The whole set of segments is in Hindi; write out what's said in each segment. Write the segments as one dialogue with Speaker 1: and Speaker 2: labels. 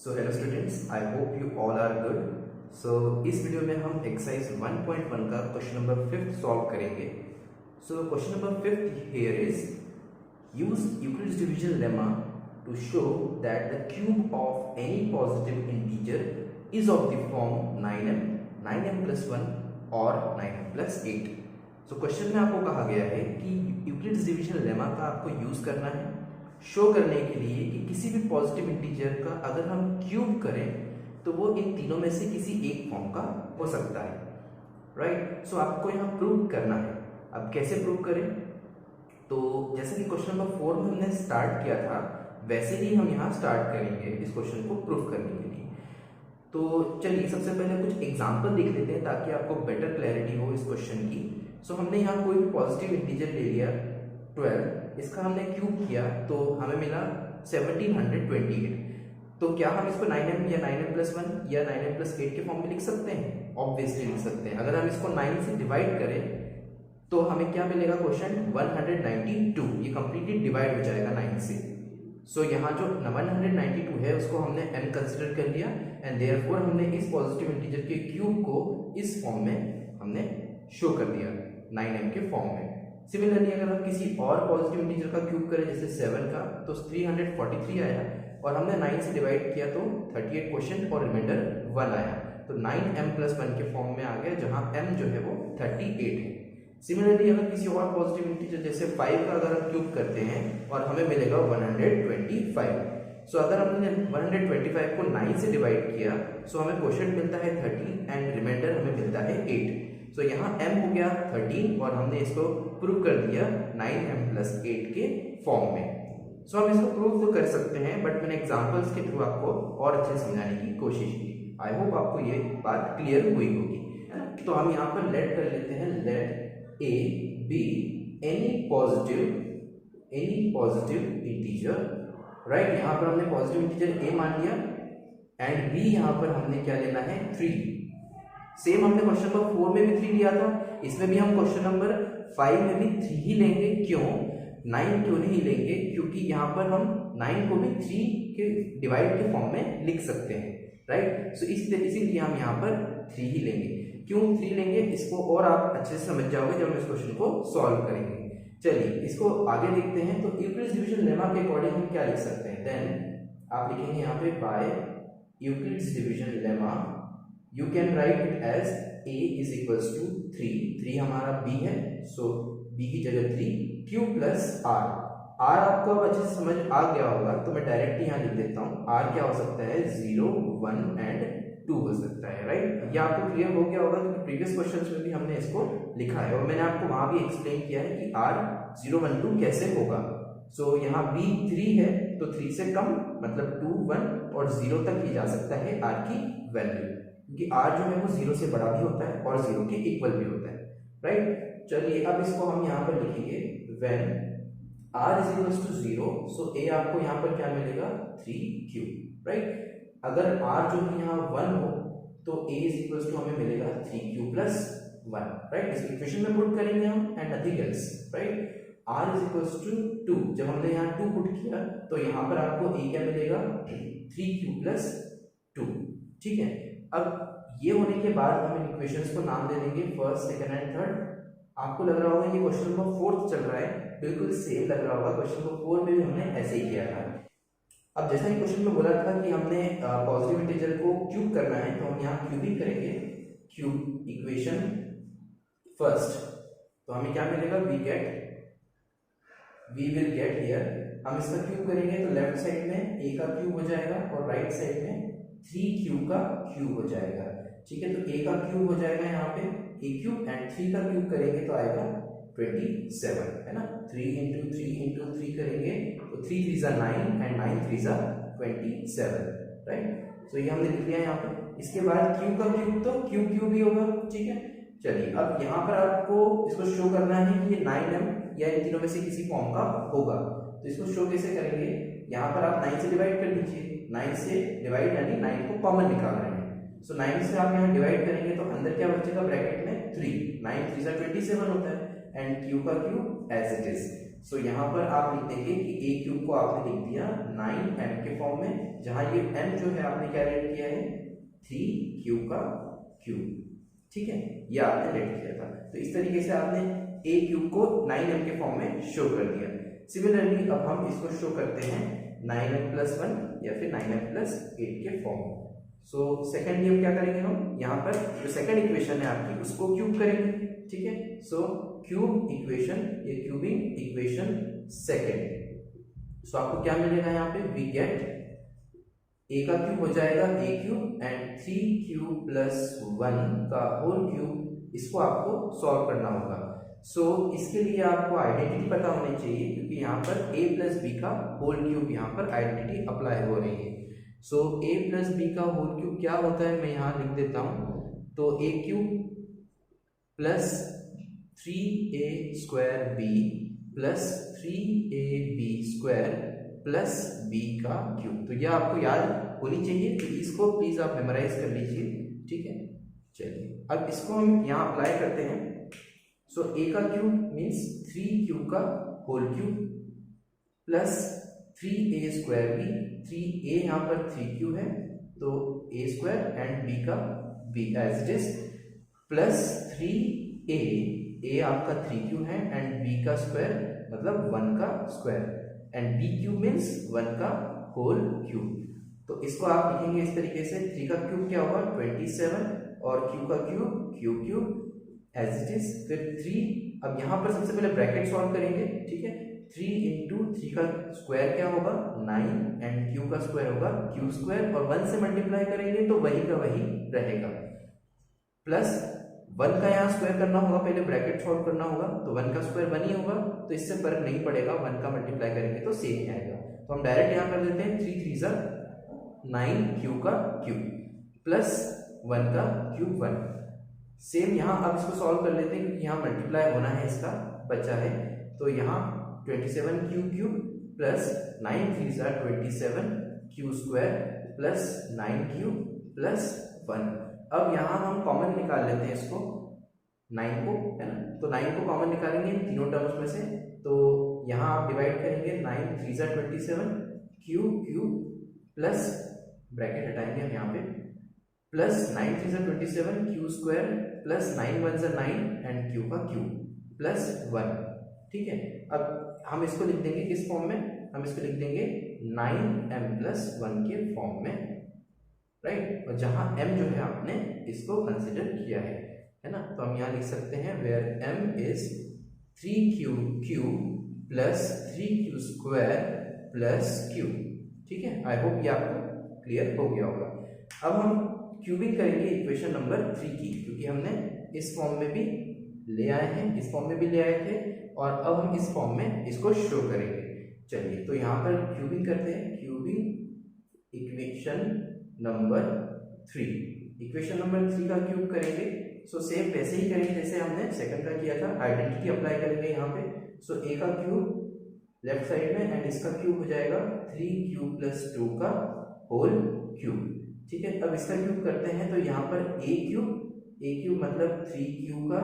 Speaker 1: So hello students, I hope you all are good. So इस वीडियो में हम एक्सरसाइज 1.1 का क्वेश्चन नंबर 5 सॉल्व करेंगे। So question number 5 here is use Euclid's division lemma to show that the cube of any positive integer is of the form 9m, 9m plus 1 और 9m plus 8। सो क्वेश्चन में आपको कहा गया है कि यूक्लिड्स डिवीजन लेमा का आपको यूज करना है शो करने के लिए कि किसी भी पॉजिटिव इंटीजर का अगर हम क्यूब करें तो वो इन तीनों में से किसी एक फॉर्म का हो सकता है, राइट। सो आपको यहाँ प्रूव करना है। अब कैसे प्रूव करें? तो जैसे कि क्वेश्चन नंबर 4 में हमने स्टार्ट किया था वैसे ही हम यहाँ स्टार्ट करेंगे इस क्वेश्चन को प्रूव करने के लिए। तो चलिए सबसे पहले कुछ एग्जाम्पल देख लेते हैं ताकि आपको बेटर क्लैरिटी हो इस क्वेश्चन की। सो हमने यहाँ कोई भी पॉजिटिव इंटीजर ले लिया 12, इसका हमने क्यूब किया तो हमें मिला 1728। तो क्या हम इसको 9m या 9m plus 1 या 9m plus 8 के फॉर्म में लिख सकते हैं? ऑब्वियसली लिख सकते हैं। अगर हम इसको 9 से डिवाइड करें तो हमें क्या मिलेगा? क्वेश्चन 192। ये कंप्लीटली डिवाइड हो जाएगा 9 से। सो यहाँ जो 192 है उसको हमने m कंसिडर कर लिया एंड देयरफॉर हमने इस पॉजिटिव इंटीजर के क्यूब को इस फॉर्म में हमने शो कर दिया 9m के फॉर्म में। सिमिलरली अगर हम किसी और पॉजिटिव इंटीजर का क्यूब करें जैसे 7 का तो 343 आया और हमने 9 से डिवाइड किया तो 38 क्वेश्चन और रिमाइंडर 1 आया। तो 9m plus 1 के फॉर्म में आ गया जहां m जो है वो 38 है। सिमिलरली अगर किसी और पॉजिटिव इंटीजर जैसे 5 का अगर हम क्यूब करते हैं और हमें मिलेगा 125। सो अगर हमने 125 को 9 से डिवाइड किया सो हमें क्वेश्चन मिलता है 30 एंड रिमाइंडर हमें मिलता है 8। सो यहाँ m हो गया 13 और हमने इसको प्रूव कर दिया 9m plus 8 के फॉर्म में। सो हम इसको प्रूव तो कर सकते हैं बट मैंने एग्जांपल्स के थ्रू आपको और अच्छे समझाने की कोशिश की। आई होप आपको ये बात क्लियर हुई होगी, है ना। तो हम यहाँ पर लेट कर लेते हैं, let a be any positive integer, right. यहाँ पर हमने पॉजिटिव इंटीजर a मान लिया एंड b यहाँ पर हमने क्या लेना है 3। सेम हमने क्वेश्चन नंबर 4 में भी 3 लिया था, इसमें भी हम क्वेश्चन नंबर 5 में भी 3 ही लेंगे। क्यों 9 क्यों नहीं लेंगे? क्योंकि यहाँ पर हम 9 को भी 3 के डिवाइड के फॉर्म में लिख सकते हैं, राइट। सो इसीलिए हम यहाँ पर 3 ही लेंगे। क्यों 3 लेंगे इसको और आप अच्छे से समझ जाओगे जब हम इस क्वेश्चन को सॉल्व करेंगे। चलिए इसको आगे देखते हैं। तो यूक्लिड्स डिवीजन लेमा के अकॉर्डिंग हम क्या लिख सकते हैं? देन आप लिखेंगे यहाँ पे by Euclid's division lemma you can write it as a is equals to 3 हमारा b है, सो b की जगह 3 q plus r। r आपको अब अच्छे से समझ आ गया होगा तो मैं डायरेक्ट यहाँ लिख देता हूँ। r क्या हो सकता है? 0, 1 एंड 2 हो सकता है, राइट। ये आपको क्लियर हो गया होगा क्योंकि प्रीवियस क्वेश्चंस में भी हमने इसको लिखा है और मैंने आपको वहां भी एक्सप्लेन किया है कि r 0, 1, 2 कैसे होगा। सो यहाँ b 3 है तो 3 से कम मतलब 2, 1 और 0 तक ही जा सकता है r की वैल्यू, क्योंकि r जो है वो 0 से बड़ा भी होता है और 0 के इक्वल भी होता है, राइट। चलिए अब इसको हम यहाँ पर लिखेंगे when r is equals to 0, so a आपको यहाँ पर क्या मिलेगा 3q, राइट। अगर r जो है यहाँ 1 हो तो a is equals to हमें मिलेगा 3q plus 1, राइट। इस इक्वेशन में पुट करेंगे हम and nothing else, right. r is equals to 2, जब हमने यहाँ 2 पुट किया तो यहाँ पर आपको a क्या मिलेगा 3q plus 2, ठीक है। अब ये होने के बाद हम इन इक्वेशंस को नाम दे देंगे फर्स्ट, सेकंड एंड थर्ड। आपको लग रहा होगा ये क्वेश्चन नंबर 4 चल रहा है, बिल्कुल सेम लग रहा होगा। क्वेश्चन नंबर 4 में भी हमने ऐसे ही किया था। अब जैसा कि क्वेश्चन में बोला था कि हमने पॉजिटिव इंटीजर को क्यूब करना है तो हम यहाँ क्यूबिंग करेंगे। क्यूब इक्वेशन फर्स्ट, तो हमें क्या मिलेगा? वी विल गेट हियर, हम इसका क्यूब करेंगे तो लेफ्ट साइड में a का क्यूब हो जाएगा और राइट साइड में 3q का क्यूब हो जाएगा, ठीक है। तो a का क्यूब हो जाएगा यहाँ पे a क्यूब एंड 3 का क्यूब करेंगे तो आएगा 27, है ना। 3 into 3 into 3 करेंगे तो 3 3 जा 9 एंड 9 3 जा 27, राइट। सो ये हमने लिख लिया यहाँ पे। इसके बाद q का क्यूब तो q भी होगा, ठीक है। चलिए अब यहाँ पर आपको इसको शो करना है कि ये 9m या इन तीनों में से किसी फॉर्म का होगा। तो इसको शो कैसे करेंगे? यहाँ पर आप 9 से डिवाइड कर लीजिए। 9 से डिवाइड यानी 9 को कॉमन निकाल रहे हैं। सो 9 से आप यहाँ डिवाइड करेंगे तो अंदर क्या बचेगा ब्रैकेट में 3, 9 3 27 होता है एंड q का क्यूब एज इट इज। सो यहाँ पर आप लिख देंगे कि ए क्यूब को आपने लिख दिया 9m के फॉर्म में, जहां ये m जो है आपने क्या रेट किया है 3q का क्यूब, ठीक है, ये आपने रेट किया था। तो इस तरीके से आपने ए क्यूब को 9m के फॉर्म में शो कर दिया। सिमिलरली अब हम इसको शो करते हैं 9m+1 या फिर 9m+8 के फॉर्म में। सो सेकेंडली हम क्या करेंगे, हम यहाँ पर जो सेकेंड इक्वेशन है आपकी उसको क्यूब करेंगे, ठीक है। सो क्यूब इक्वेशन, ये क्यूबिंग इक्वेशन सेकेंड। सो आपको क्या मिलेगा यहाँ पे, वी गेट ए का क्यूब हो जाएगा ए क्यूब एंड 3q+1 का होल क्यूब, इसको आपको सॉल्व करना होगा। सो इसके लिए आपको आइडेंटिटी पता होनी चाहिए, क्योंकि यहाँ पर a+b का होल क्यूब यहाँ पर आइडेंटिटी अप्लाई हो रही है। सो a+b का होल क्यूब क्या होता है, मैं यहाँ लिख देता हूँ। तो a cube plus 3a² plus 3ab² plus b का क्यूब। तो यह आपको याद होनी चाहिए, तो इसको प्लीज आप मेमोराइज कर लीजिए, ठीक है। चलिए अब इसको हम यहाँ अप्लाई करते हैं। सो a का क्यूब मीन्स 3q का होल क्यूब प्लस 3a² भी, 3a यहाँ पर 3q है तो a² एंड b का b as it is, plus 3a आपका 3q है एंड b का स्क्वायर मतलब 1 का square, and b cube means 1 का होल क्यूब। तो इसको आप लिखेंगे इस तरीके से, 3 का क्यूब क्या होगा 27 और q का cube cube as it is, फिर 3। अब यहाँ पर सबसे पहले ब्रैकेट सॉल्व करेंगे, ठीक है। 3 × 3 का स्क्वायर क्या होगा 9 एंड q का स्क्वायर होगा q², और 1 से मल्टीप्लाई करेंगे तो वही का वही रहेगा, प्लस 1 का यहाँ स्क्वायर करना होगा, पहले ब्रैकेट सॉल्व करना होगा, तो 1 का स्क्वायर 1 ही होगा, तो इससे फर्क नहीं पड़ेगा, 1 का मल्टीप्लाई करेंगे तो सेम ही आएगा। तो हम डायरेक्ट यहाँ कर देते हैं 3 3 9q का क्यूब प्लस 1 का क्यूब 1। सेम यहाँ अब इसको सॉल्व कर लेते हैं, क्योंकि यहाँ मल्टीप्लाई होना है, इसका बचा है। तो यहाँ 27q³ plus 9 3 27 q² plus 9q plus 1। अब यहाँ हम कॉमन निकाल लेते हैं इसको, 9 को, है ना। तो 9 को कॉमन निकालेंगे तीनों टर्म्स में से, तो यहाँ आप डिवाइड करेंगे 9 3 27 q³ प्लस ब्रैकेट हटाएंगे हम यहाँ पे, plus 9 3 27 q² plus 9 1 9 and q का क्यूब प्लस 1, ठीक है। अब हम इसको लिख देंगे किस फॉर्म में, हम इसको लिख देंगे 9m+1 के फॉर्म में, राइट। और जहां m जो है आपने इसको कंसिडर किया है ना। तो हम यहाँ लिख सकते हैं where m is 3q³ plus 3q² plus q, ठीक है। आई होप ये आपको क्लियर हो गया होगा। अब हम क्यूबिंग करेंगे इक्वेशन नंबर 3 की, क्योंकि हमने इस फॉर्म में भी ले आए हैं, इस फॉर्म में भी ले आए थे, और अब हम इस फॉर्म में इसको शो करेंगे। चलिए तो यहाँ पर क्यूबिंग करते हैं, cubing equation number 3। Equation number 3 का क्यूब करेंगे। सो सेम वैसे ही करेंगे जैसे हमने सेकंड का किया था, आइडेंटिटी अप्लाई करेंगे यहाँ पे। सो a का क्यूब लेफ्ट साइड में एंड इसका क्यूब हो जाएगा 3q+2 का होल क्यूब, ठीक है। अब इसका क्यूब करते हैं, तो यहाँ पर a क्यूब मतलब 3q का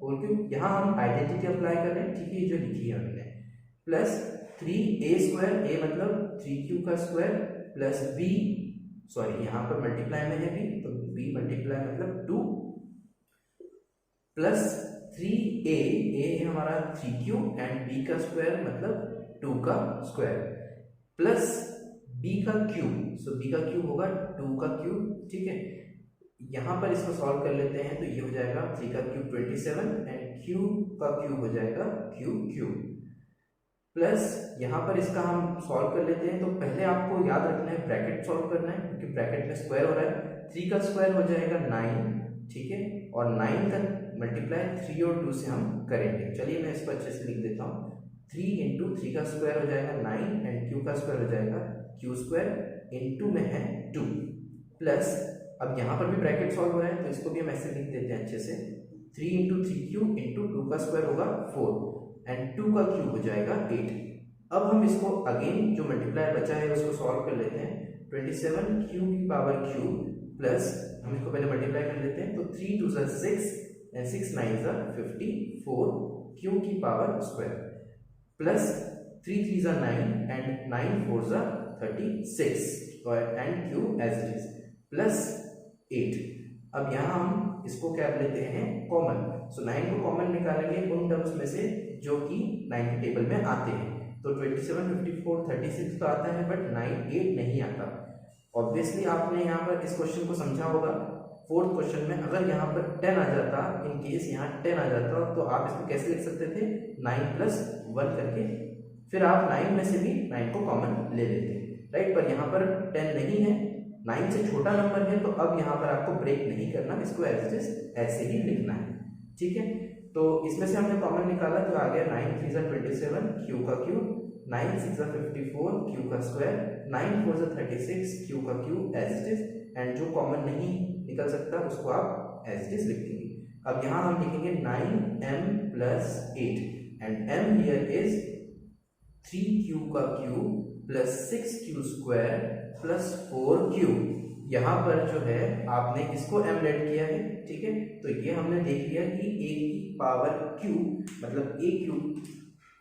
Speaker 1: होल क्यूब, यहाँ हम आइडेंटिटी अप्लाई कर रहे हैं, ठीक है, जो लिखी है हमने, प्लस 3a² a मतलब 3q का स्क्वायर प्लस b, सॉरी यहाँ पर मल्टीप्लाई में है b, तो b मल्टीप्लाई मतलब 2 प्लस 3a, a हमारा 3q एंड b का स्क्वायर मतलब 2 का स्क्वायर प्लस b का क्यूब, सो b का क्यूब होगा 2 का क्यूब, ठीक है। यहाँ पर इसको सॉल्व कर लेते हैं, तो ये हो जाएगा 3 का क्यूब 27 एंड q का क्यूब हो जाएगा क्यूब प्लस यहाँ पर इसका हम सॉल्व कर लेते हैं। तो पहले आपको याद रखना है ब्रैकेट सॉल्व करना है, क्योंकि ब्रैकेट में स्क्वायर हो रहा है। 3 का स्क्वायर हो जाएगा 9, ठीक है, और 9 का मल्टीप्लाई 3 और 2 से हम करेंगे। चलिए मैं इसको अच्छे से लिख देता हूँ। 3 × 3 का स्क्वायर हो जाएगा 9 एंड q का स्क्वायर हो जाएगा q², इनटू में है 2 प्लस, अब यहाँ पर भी ब्रैकेट सॉल्व हो रहा है तो इसको भी हम ऐसे लिख देते हैं अच्छे से, 3 × 3q इंटू 2 का स्क्वायर होगा 4 एंड 2 का क्यूब हो जाएगा 8। अब हम इसको अगेन जो मल्टीप्लाई बचा है उसको सॉल्व कर लेते हैं। 27q³ प्लस, हम इसको पहले मल्टीप्लाई कर लेते हैं, तो 3 2 6 and 6 9 54 q² plus 3 3s are 9 and 9 4s are 36 and q as it is plus 8। अब यहाँ हम इसको क्या लेते हैं कॉमन, सो 9 को कॉमन निकालेंगे उन टर्म्स में से जो कि 9 के टेबल में आते हैं। तो 27 54 36 तो आता है बट 9 8 नहीं आता। ऑब्वियसली आपने यहाँ पर इस क्वेश्चन को समझा होगा। फोर्थ क्वेश्चन में अगर यहाँ पर 10 आ जाता, इन केस यहाँ 10 आ जाता तो आप इसको कैसे लिख सकते थे 9 प्लस 1 करके, फिर आप 9 में से भी 9 को कॉमन ले लेते, राइट। पर यहाँ पर 10 नहीं है, 9 से छोटा नंबर है, तो अब यहाँ पर आपको ब्रेक नहीं करना, इसको एज इट इज ऐसे ही लिखना है, ठीक है। तो इसमें से हमने कॉमन निकाला तो आ गया 9 3 जा 27 क्यू का क्यू, 9 6 जा 54 क्यू का स्क्वायर, 9 4 जा 36 क्यू का q as it is, and जो कॉमन नहीं निकल सकता उसको आप एज इट इज लिख देंगे। अब यहाँ हम लिखेंगे 9m plus 8 and m here is 3q का Q plus 6q square plus 4q। यहाँ पर जो है आपने इसको m लेट किया है, ठीक है। तो ये हमने देख लिया कि a की पावर q मतलब a क्यूब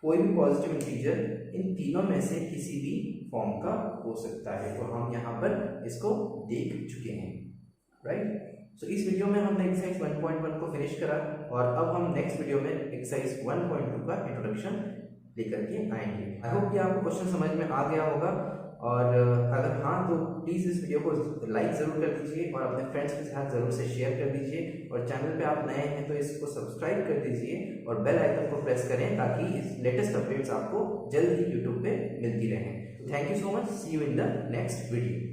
Speaker 1: कोई भी पॉजिटिव इंटीजर इन तीनों में से किसी भी फॉर्म का हो सकता है, तो हम यहाँ पर इसको देख चुके हैं, राइट। सो इस वीडियो में हमने एक्सरसाइज 1.1 को फिनिश करा और अब हम नेक्स्ट वीडियो में एक्सरसाइज 1.2 का इंट्रोडक्शन लेकर के आएंगे। आई होप कि आपको क्वेश्चन समझ में आ गया होगा, और अगर हाँ तो प्लीज़ इस वीडियो को लाइक ज़रूर कर दीजिए और अपने फ्रेंड्स के साथ ज़रूर से शेयर कर दीजिए, और चैनल पे आप नए हैं तो इसको सब्सक्राइब कर दीजिए और बेल आइकन को प्रेस करें ताकि इस लेटेस्ट अपडेट्स आपको जल्द ही यूट्यूब पे मिलती रहें। Thank you so much, see you in the next video.